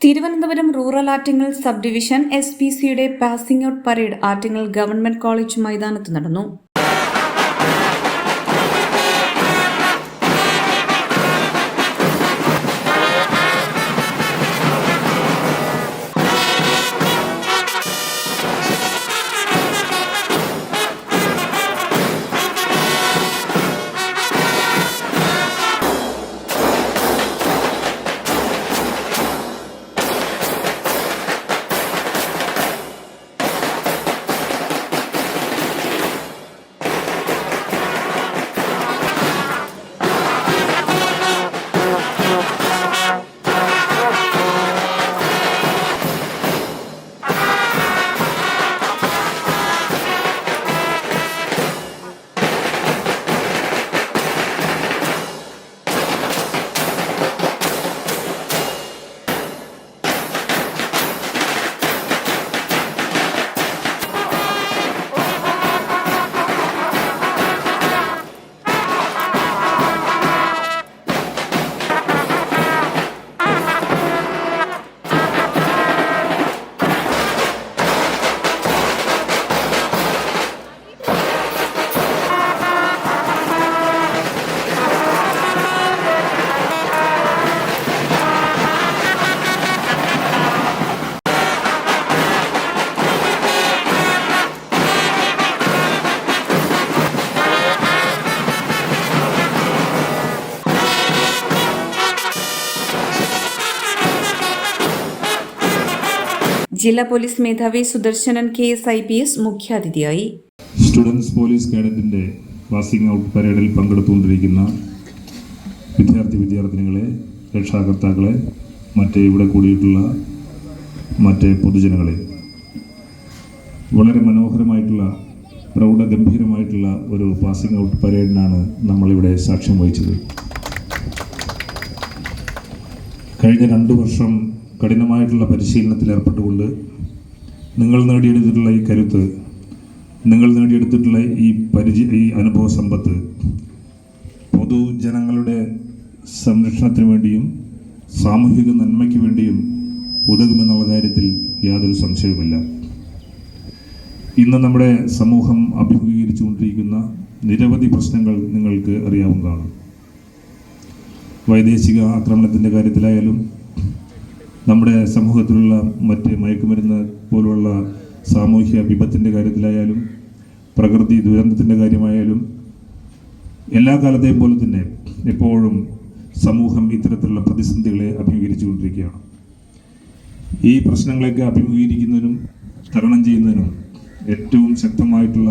Thiruvananthapuram rural Attingal sub division SPCയുടെ passing out parade Attingal government college മൈതാനത്ത് നടന്നു. ജില്ലാ പോലീസ് മേധാവി സുദർശനൻ KS IPS മുഖ്യാതിഥിയായി. സ്റ്റുഡൻസ് പോലീസ് കേഡറ്റിന്റെ പാസിംഗ് ഔട്ട് പരേഡിൽ പങ്കെടുത്തുകൊണ്ടിരിക്കുന്ന വിദ്യാർത്ഥിനികളെ, രക്ഷാകർത്താക്കളെ, ഇവിടെ കൂടിയിട്ടുള്ള മറ്റ് പൊതുജനങ്ങളെ, വളരെ മനോഹരമായിട്ടുള്ള പ്രൗഢഗംഭീരമായിട്ടുള്ള ഒരു പാസിംഗ് ഔട്ട് പരേഡിനാണ് നമ്മളിവിടെ സാക്ഷ്യം വഹിച്ചത്. കഴിഞ്ഞ 2 വർഷം കഠിനമായിട്ടുള്ള പരിശീലനത്തിൽ ഏർപ്പെട്ടുകൊണ്ട് നിങ്ങൾ നേടിയെടുത്തിട്ടുള്ള ഈ കരുത്ത്, നിങ്ങൾ നേടിയെടുത്തിട്ടുള്ള ഈ അനുഭവ സമ്പത്ത് പൊതുജനങ്ങളുടെ സംരക്ഷണത്തിന് വേണ്ടിയും സാമൂഹിക നന്മയ്ക്ക് വേണ്ടിയും ഉതകുമെന്നുള്ള കാര്യത്തിൽ യാതൊരു സംശയവുമില്ല. ഇന്ന് നമ്മുടെ സമൂഹം അഭിമുഖീകരിച്ചുകൊണ്ടിരിക്കുന്ന നിരവധി പ്രശ്നങ്ങൾ നിങ്ങൾക്ക് അറിയാവുന്നതാണ്. വൈദേശിക ആക്രമണത്തിൻ്റെ കാര്യത്തിലായാലും, നമ്മുടെ സമൂഹത്തിലുള്ള മറ്റ് മയക്കുമരുന്ന് പോലുള്ള സാമൂഹ്യ വിപത്തിൻ്റെ കാര്യത്തിലായാലും, പ്രകൃതി ദുരന്തത്തിൻ്റെ കാര്യമായാലും, എല്ലാ കാലത്തെയും പോലെ തന്നെ എപ്പോഴും സമൂഹം ഇത്തരത്തിലുള്ള പ്രതിസന്ധികളെ അഭിമുഖീകരിച്ചുകൊണ്ടിരിക്കുകയാണ്. ഈ പ്രശ്നങ്ങളെയൊക്കെ അഭിമുഖീകരിക്കുന്നതിനും തരണം ചെയ്യുന്നതിനും ഏറ്റവും ശക്തമായിട്ടുള്ള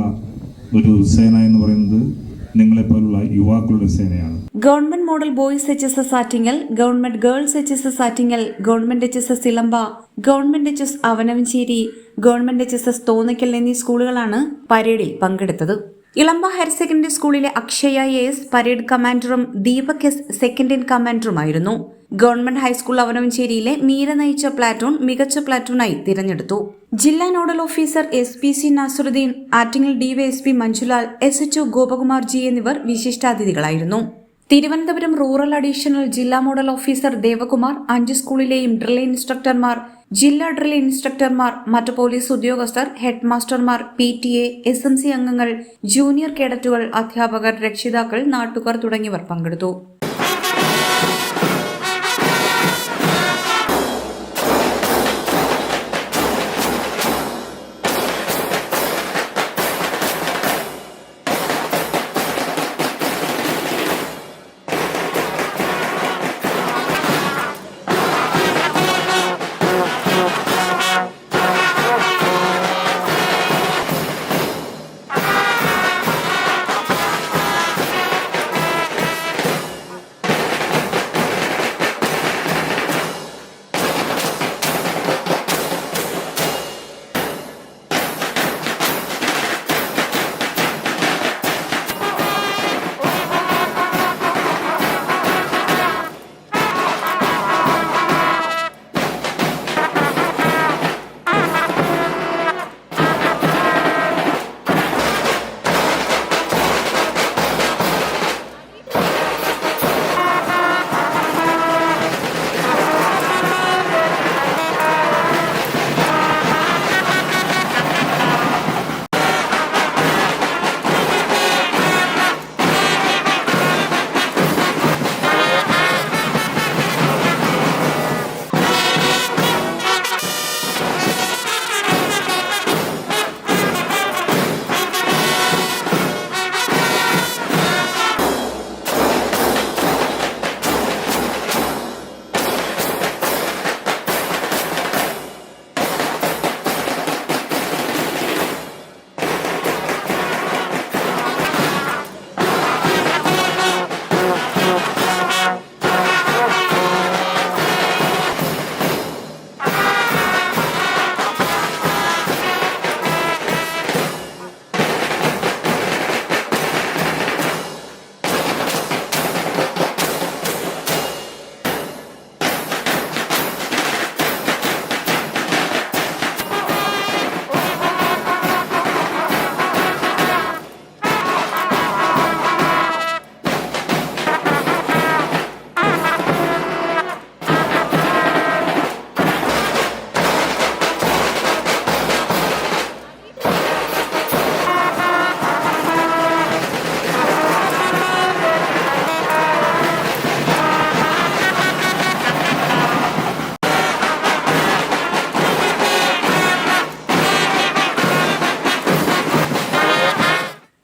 ഒരു സേന എന്ന് പറയുന്നത് നിങ്ങളെപ്പോലുള്ള യുവാക്കളുടെ സേനയാണ്. Government model boys HSS Attingal, government girls HSS Attingal, government HSS Elamba, government HS Avanavancherry, government HSS Thonnakkal എന്നീ സ്കൂളുകളാണ് പരേഡിൽ പങ്കെടുത്തത്. ഇളമ്പ ഹയർ സെക്കൻഡറി സ്കൂളിലെ അക്ഷയ AS പരേഡ് കമാൻഡറും ദീപക് S സെക്കൻഡ് ഇൻ കമാൻഡറുമായിരുന്നു. ഗവൺമെന്റ് ഹൈസ്കൂൾ അവനവഞ്ചേരിയിലെ മീര നയിച്ച പ്ലാറ്റൂൺ മികച്ച പ്ലാറ്റൂണായി തിരഞ്ഞെടുത്തു. ജില്ലാ nodal officer SPC Nasaruddin, Attingal DYSP Manjulal, SHO Gopakumar G എന്നിവർ വിശിഷ്ടാതിഥികളായിരുന്നു. തിരുവനന്തപുരം റൂറൽ അഡീഷണൽ ജില്ലാ മോഡൽ ഓഫീസർ ദേവകുമാർ, 5 സ്കൂളിലെയും ഡ്രിൽ ഇൻസ്ട്രക്ടർമാർ, ജില്ലാ ഡ്രിൽ ഇൻസ്ട്രക്ടർമാർ, മറ്റ് പോലീസ് ഉദ്യോഗസ്ഥർ, ഹെഡ് മാസ്റ്റർമാർ, PTA, SMC അംഗങ്ങൾ, ജൂനിയർ കേഡറ്റുകൾ, അധ്യാപകർ, രക്ഷിതാക്കൾ, നാട്ടുകാർ തുടങ്ങിയവർ പങ്കെടുത്തു.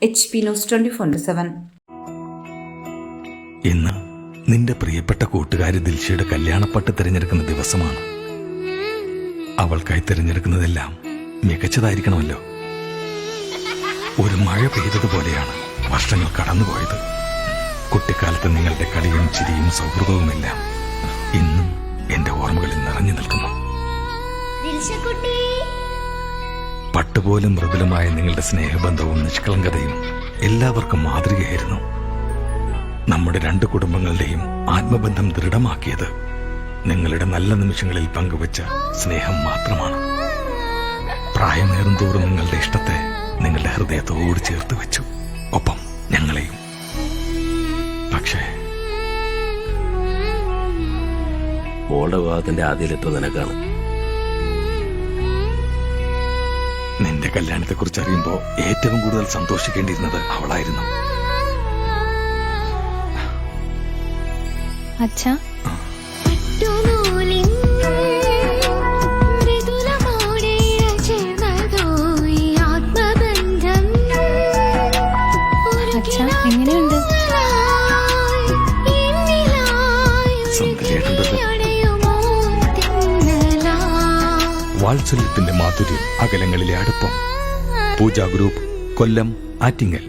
HP News 24/7. ഇന്ന് നിന്റെ പ്രിയപ്പെട്ട കൂട്ടുകാരി ദിൽഷയുടെ കല്യാണപ്പട്ട് തിരഞ്ഞെടുക്കുന്ന ദിവസമാണ്. അവൾക്കായി തിരഞ്ഞെടുക്കുന്നതെല്ലാം മികച്ചതായിരിക്കണമല്ലോ. ഒരു മഴ പെയ്തതുപോലെയാണ് വർഷങ്ങൾ കടന്നുപോയത്. കുട്ടിക്കാലത്ത് നിങ്ങളുടെ കളിയും ചിരിയും സൗഹൃദവുമെല്ലാം ഇന്നും എന്റെ ഓർമ്മകളിൽ നിറഞ്ഞു നിൽക്കുന്നു. പട്ടുപോലെ മൃദുലമായ നിങ്ങളുടെ സ്നേഹബന്ധവും നിഷ്കളങ്കതയും എല്ലാവർക്കും മാതൃകയായിരുന്നു. നമ്മുടെ രണ്ട് കുടുംബങ്ങളുടെയും ആത്മബന്ധം ദൃഢമാക്കിയത് നിങ്ങളുടെ നല്ല നിമിഷങ്ങളിൽ പങ്കുവച്ച സ്നേഹം മാത്രമാണ്. പ്രായമേറും തോറും നിങ്ങളുടെ ഇഷ്ടത്തെ നിങ്ങളുടെ ഹൃദയത്തോട് ചേർത്ത് വെച്ചു, ഒപ്പം ഞങ്ങളെയും. പക്ഷേ മോളുടെ വിവാഹത്തിന്റെ ആദ്യലെത്തോ നിനക്കാണ്. നിന്റെ കല്യാണത്തെക്കുറിച്ച് അറിയുമ്പോൾ ഏറ്റവും കൂടുതൽ സന്തോഷിക്കേണ്ടിയിരുന്നത് അവളായിരുന്നു. അച്ഛാ, അച്ഛാ എങ്ങനെയുണ്ട്? വാത്സല്യത്തിന്റെ മാധുര്യം, അകലങ്ങളിലെ അടുപ്പം. പൂജ ഗ്രൂപ്പ്, കൊല്ലം, ആറ്റിങ്ങൽ.